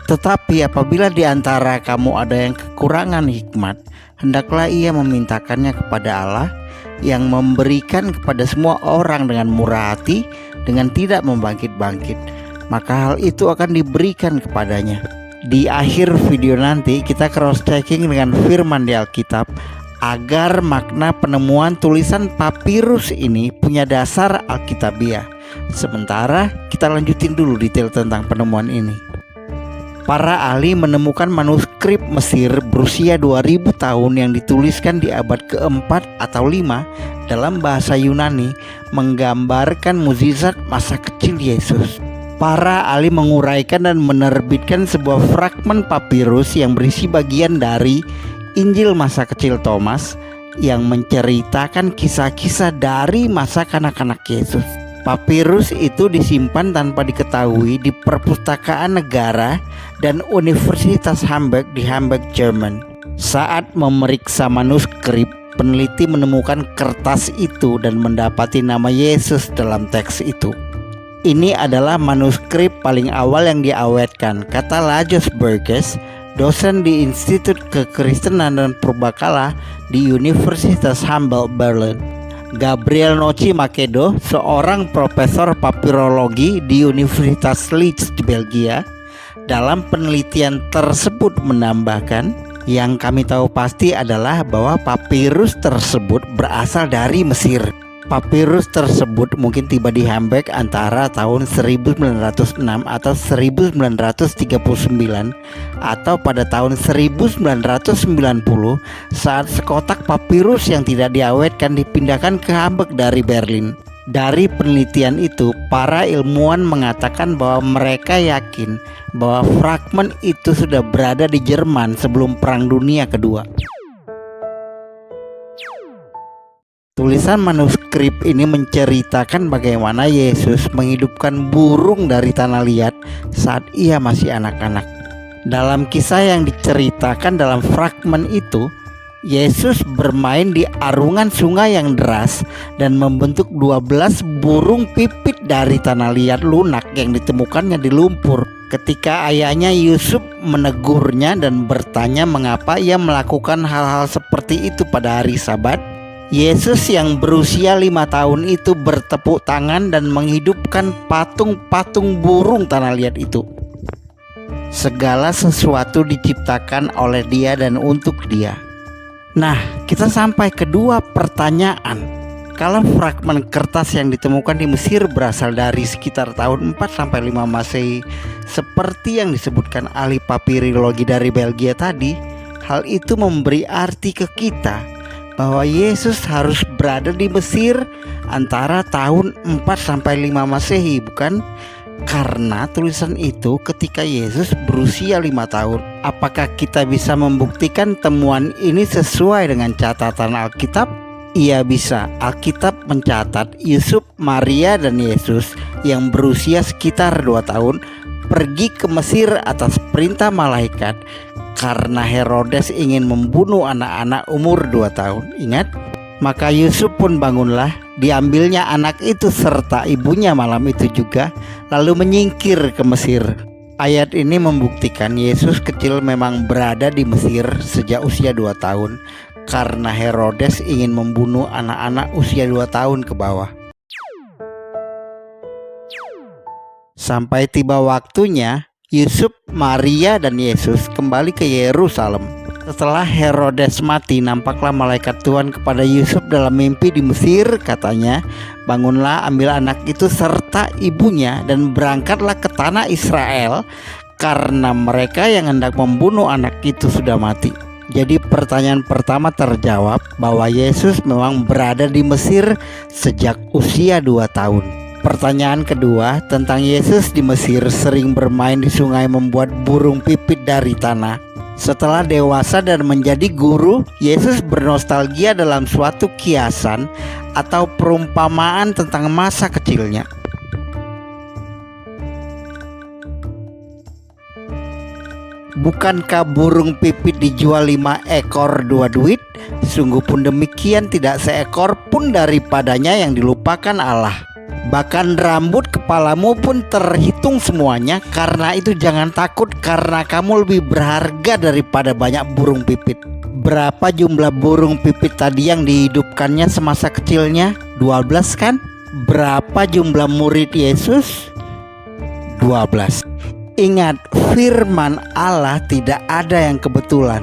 Tetapi apabila di antara kamu ada yang kekurangan hikmat, hendaklah ia memintakannya kepada Allah yang memberikan kepada semua orang dengan murah hati, dengan tidak membangkit-bangkit, maka hal itu akan diberikan kepadanya. Di akhir video nanti kita cross-checking dengan firman di Alkitab agar makna penemuan tulisan papirus ini punya dasar Alkitabiah. Sementara kita lanjutin dulu detail tentang penemuan ini. Para ahli menemukan manuskrip Mesir berusia 2000 tahun yang dituliskan di abad keempat atau 5 dalam bahasa Yunani, menggambarkan mukjizat masa kecil Yesus. Para ahli menguraikan dan menerbitkan sebuah fragmen papirus yang berisi bagian dari Injil masa kecil Thomas yang menceritakan kisah-kisah dari masa kanak-kanak Yesus. Papirus itu disimpan tanpa diketahui di perpustakaan negara dan Universitas Hamburg di Hamburg, Jerman. Saat memeriksa manuskrip, peneliti menemukan kertas itu dan mendapati nama Yesus dalam teks itu. Ini adalah manuskrip paling awal yang diawetkan, kata Lajos Burgess, dosen di Institut Kekristenan dan Purbakala di Universitas Hamburg, Berlin. Gabriel Noci Makedo, seorang profesor papirologi di Universitas Leeds di Belgia, dalam penelitian tersebut menambahkan, yang kami tahu pasti adalah bahwa papirus tersebut berasal dari Mesir. Papirus tersebut mungkin tiba di Hamburg antara tahun 1906 atau 1939 atau pada tahun 1990 saat sekotak papirus yang tidak diawetkan dipindahkan ke Hamburg dari Berlin. Dari penelitian itu, para ilmuwan mengatakan bahwa mereka yakin bahwa fragmen itu sudah berada di Jerman sebelum Perang Dunia Kedua. Tulisan manuskrip ini menceritakan bagaimana Yesus menghidupkan burung dari tanah liat saat ia masih anak-anak. Dalam kisah yang diceritakan dalam fragmen itu, Yesus bermain di arungan sungai yang deras dan membentuk 12 burung pipit dari tanah liat lunak yang ditemukannya di lumpur. Ketika ayahnya Yusuf menegurnya dan bertanya mengapa ia melakukan hal-hal seperti itu pada hari Sabat, Yesus yang berusia 5 tahun itu bertepuk tangan dan menghidupkan patung-patung burung tanah liat itu. Segala sesuatu diciptakan oleh Dia dan untuk Dia. Nah, kita sampai ke dua pertanyaan. Kalau fragmen kertas yang ditemukan di Mesir berasal dari sekitar tahun 4-5 Masehi, seperti yang disebutkan ahli papirologi dari Belgia tadi, hal itu memberi arti ke kita bahwa Yesus harus berada di Mesir antara tahun 4-5 Masehi, bukan? Karena tulisan itu ketika Yesus berusia 5 tahun. Apakah kita bisa membuktikan temuan ini sesuai dengan catatan Alkitab? Iya bisa. Alkitab mencatat Yusuf, Maria, dan Yesus yang berusia sekitar 2 tahun pergi ke Mesir atas perintah malaikat karena Herodes ingin membunuh anak-anak umur 2 tahun. Ingat? Maka Yusuf pun bangunlah, diambilnya anak itu serta ibunya malam itu juga, lalu menyingkir ke Mesir. Ayat ini membuktikan Yesus kecil memang berada di Mesir sejak usia 2 tahun karena Herodes ingin membunuh anak-anak usia 2 tahun ke bawah. Sampai tiba waktunya, Yusuf, Maria, dan Yesus kembali ke Yerusalem. Setelah Herodes mati, nampaklah malaikat Tuhan kepada Yusuf dalam mimpi di Mesir. Katanya, bangunlah, ambil anak itu serta ibunya dan berangkatlah ke tanah Israel, karena mereka yang hendak membunuh anak itu sudah mati. Jadi pertanyaan pertama terjawab bahwa Yesus memang berada di Mesir sejak usia 2 tahun. Pertanyaan kedua tentang Yesus di Mesir sering bermain di sungai membuat burung pipit dari tanah. Setelah dewasa dan menjadi guru, Yesus bernostalgia dalam suatu kiasan atau perumpamaan tentang masa kecilnya. Bukankah burung pipit dijual 5 ekor 2 duit? Sungguh pun demikian tidak seekor pun daripadanya yang dilupakan Allah. Bahkan rambut kepalamu pun terhitung semuanya. Karena itu jangan takut, karena kamu lebih berharga daripada banyak burung pipit. Berapa jumlah burung pipit tadi yang dihidupkannya semasa kecilnya? 12 kan? Berapa jumlah murid Yesus? 12. Ingat, firman Allah tidak ada yang kebetulan.